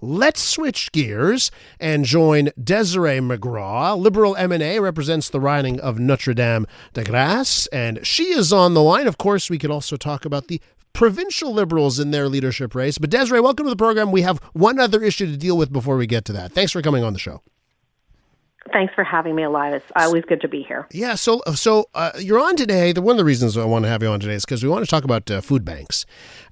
let's switch gears and join Desiree McGraw. Liberal MNA represents the riding of Notre-Dame-de-Grâce, and she is on the line. Of course, we could also talk about the provincial Liberals in their leadership race. But Desiree, welcome to the program. We have one other issue to deal with before we get to that. Thanks for coming on the show. Thanks for having me, Elias. Always good to be here. Yeah, so you're on today. One of the reasons I want to have you on today is because we want to talk about food banks.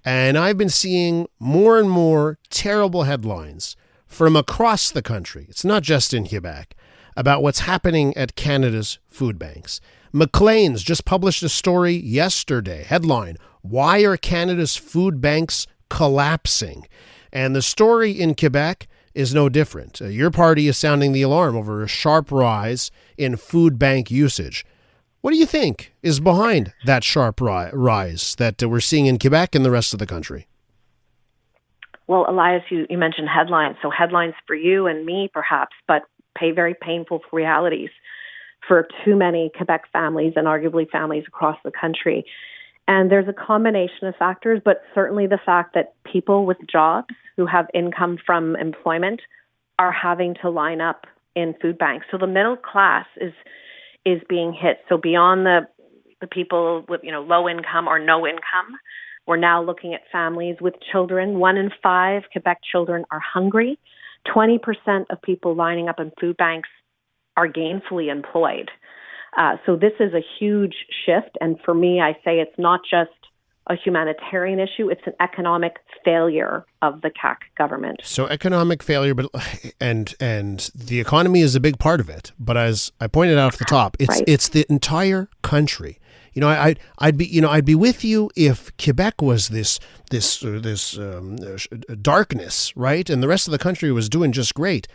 And I've been seeing more and more terrible headlines from across the country. It's not just in Quebec, about what's happening at Canada's food banks. Maclean's just published a story yesterday. Headline, "Why are Canada's food banks collapsing?" And the story in Quebec is no different. Your party is sounding the alarm over a sharp rise in food bank usage. What do you think is behind that sharp rise that we're seeing in Quebec and the rest of the country? Well, Elias, you mentioned headlines. So headlines for you and me, perhaps, but very painful realities for too many Quebec families and arguably families across the country. And there's a combination of factors, but certainly the fact that people with jobs who have income from employment are having to line up in food banks. So the middle class is being hit. So beyond the people with low income or no income, we're now looking at families with children. 1 in 5 Quebec children are hungry. 20% of people lining up in food banks are gainfully employed. So this is a huge shift. And for me, I say it's not just a humanitarian issue, it's an economic failure of the CAQ government. So economic failure, but and the economy is a big part of it. But as I pointed out at the top, it's the entire country. I'd be with you if Quebec was this darkness, right? And the rest of the country was doing just great.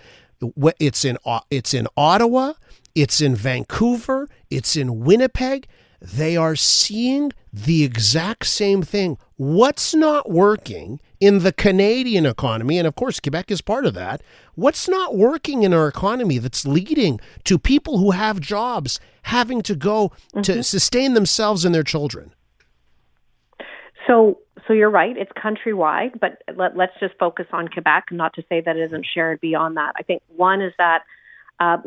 It's in Ottawa, it's in Vancouver, it's in Winnipeg. They are seeing the exact same thing. What's not working in the Canadian economy, and of course Quebec is part of that, what's not working in our economy that's leading to people who have jobs having to go to sustain themselves and their children? So you're right, it's countrywide, but let's just focus on Quebec, not to say that it isn't shared beyond that. I think one is that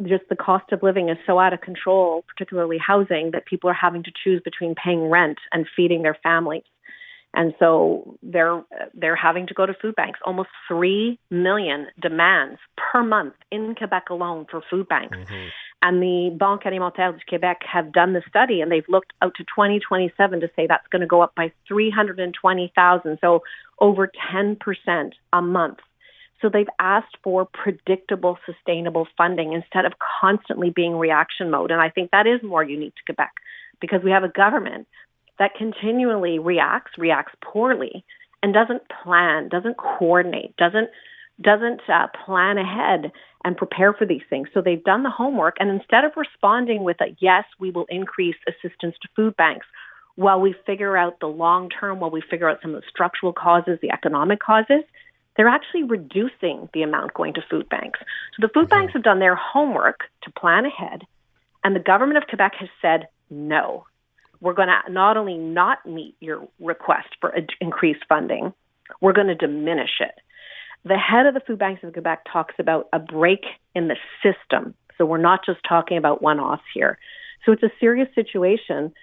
just the cost of living is so out of control, particularly housing, that people are having to choose between paying rent and feeding their families. And so they're having to go to food banks. Almost 3 million demands per month in Quebec alone for food banks. Mm-hmm. And the Banque Alimentaire du Québec have done the study, and they've looked out to 2027 to say that's going to go up by 320,000, so over 10% a month. So they've asked for predictable, sustainable funding instead of constantly being reaction mode. And I think that is more unique to Quebec because we have a government that continually reacts poorly, and doesn't plan, doesn't coordinate, doesn't plan ahead and prepare for these things. So they've done the homework, and instead of responding with a yes, we will increase assistance to food banks while we figure out the long term, while we figure out some of the structural causes, the economic causes, they're actually reducing the amount going to food banks. So the food banks have done their homework to plan ahead, and the government of Quebec has said, no, we're going to not only not meet your request for increased funding, we're going to diminish it. The head of the food banks of Quebec talks about a break in the system. So we're not just talking about one-offs here. So it's a serious situation,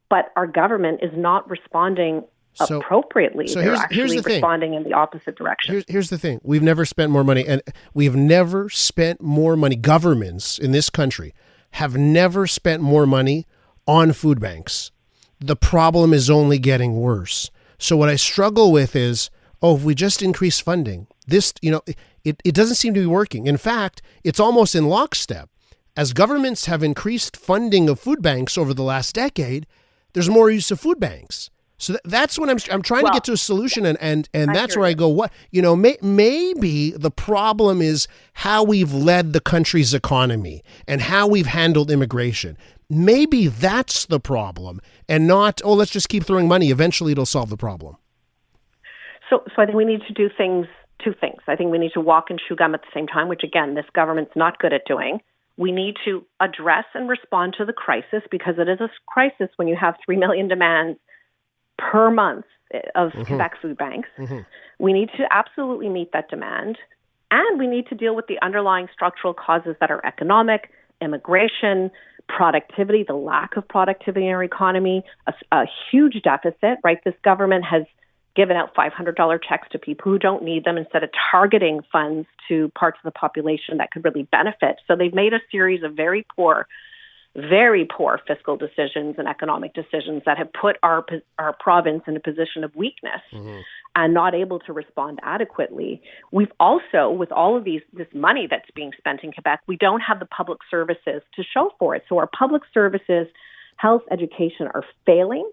but our government is not responding appropriately. So They're here's actually the thing. Responding in the opposite direction. Here's the thing. We've never spent more money, and we've never spent more money. Governments in this country have never spent more money on food banks. The problem is only getting worse. So what I struggle with is, if we just increase funding, it doesn't seem to be working. In fact, it's almost in lockstep. As governments have increased funding of food banks over the last decade, there's more use of food banks. So that's what I'm trying to get to a solution, and that's where I go. Maybe the problem is how we've led the country's economy and how we've handled immigration. Maybe that's the problem, and not let's just keep throwing money. Eventually, it'll solve the problem. So I think we need to do two things. I think we need to walk and chew gum at the same time, which again, this government's not good at doing. We need to address and respond to the crisis, because it is a crisis when you have 3 million demands per month of Quebec food banks. We need to absolutely meet that demand. And we need to deal with the underlying structural causes that are economic, immigration, productivity, the lack of productivity in our economy, a huge deficit, right? This government has given out $500 checks to people who don't need them instead of targeting funds to parts of the population that could really benefit. So they've made a series of very poor fiscal decisions and economic decisions that have put our province in a position of weakness and not able to respond adequately. We've also, with all of this money that's being spent in Quebec, we don't have the public services to show for it. So our public services, health, education are failing.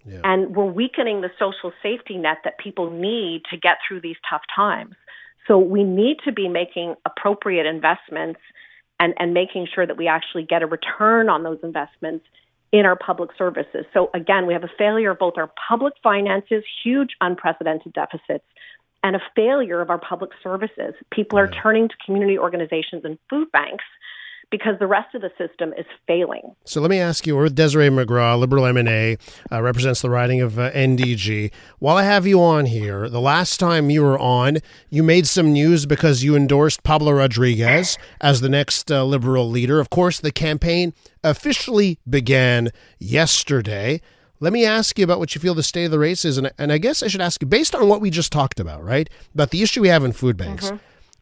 Yeah. And we're weakening the social safety net that people need to get through these tough times. So we need to be making appropriate investments and making sure that we actually get a return on those investments in our public services. So again, we have a failure of both our public finances, huge unprecedented deficits, and a failure of our public services. People are turning to community organizations and food banks because the rest of the system is failing. So let me ask you, we're with Desiree McGraw, Liberal MNA, represents the riding of NDG. While I have you on here, the last time you were on, you made some news because you endorsed Pablo Rodriguez as the next Liberal leader. Of course, the campaign officially began yesterday. Let me ask you about what you feel the state of the race is. And I guess I should ask you, based on what we just talked about, right, about the issue we have in food banks,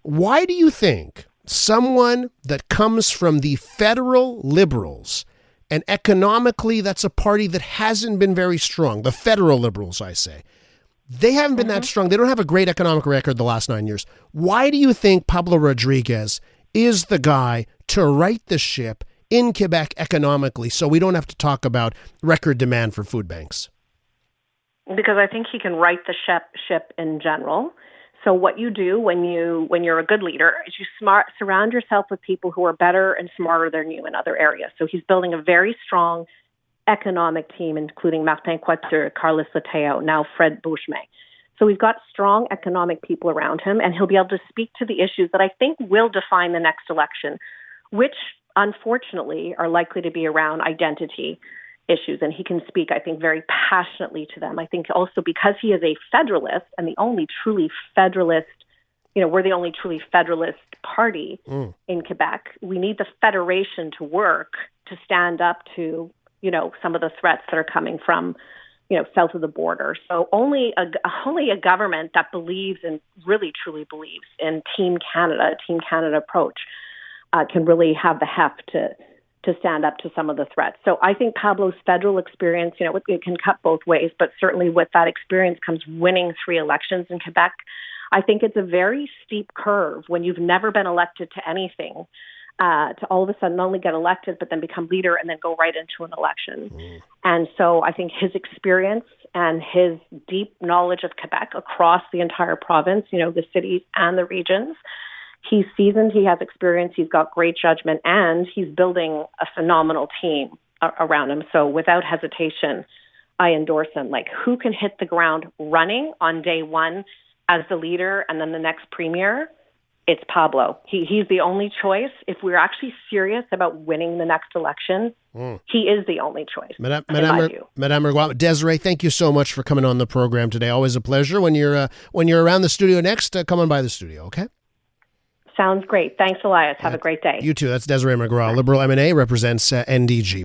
why do you think someone that comes from the federal Liberals, and economically that's a party that hasn't been very strong, the federal Liberals, I say, they haven't been that strong. They don't have a great economic record the last 9 years. Why do you think Pablo Rodriguez is the guy to right the ship in Quebec economically so we don't have to talk about record demand for food banks? Because I think he can right the ship in general. So what you do when you're a good leader is you surround yourself with people who are better and smarter than you in other areas. So he's building a very strong economic team, including Martin Coiteux, Carlos Lateo, now Fred Beauchemin. So we've got strong economic people around him, and he'll be able to speak to the issues that I think will define the next election, which unfortunately are likely to be around identity issues, and he can speak, I think, very passionately to them. I think also because he is a federalist and the only truly federalist, we're the only truly federalist party in Quebec. We need the federation to work to stand up to, some of the threats that are coming from, south of the border. So only a government that believes and really truly believes in Team Canada approach can really have the heft to stand up to some of the threats. So I think Pablo's federal experience, it can cut both ways, but certainly with that experience comes winning 3 elections in Quebec. I think it's a very steep curve when you've never been elected to anything, to all of a sudden not only get elected, but then become leader and then go right into an election. And so I think his experience and his deep knowledge of Quebec across the entire province, the cities and the regions, he's seasoned, he has experience, he's got great judgment, and he's building a phenomenal team around him. So without hesitation, I endorse him. Like, who can hit the ground running on day one as the leader and then the next premier? It's Pablo. He's the only choice. If we're actually serious about winning the next election, he is the only choice. Madame Mergois, Desiree, thank you so much for coming on the program today. Always a pleasure. When you're around the studio next, come on by the studio, okay? Sounds great. Thanks, Elias. Have a great day. You too. That's Desiree McGraw. Liberal MNA represents NDG.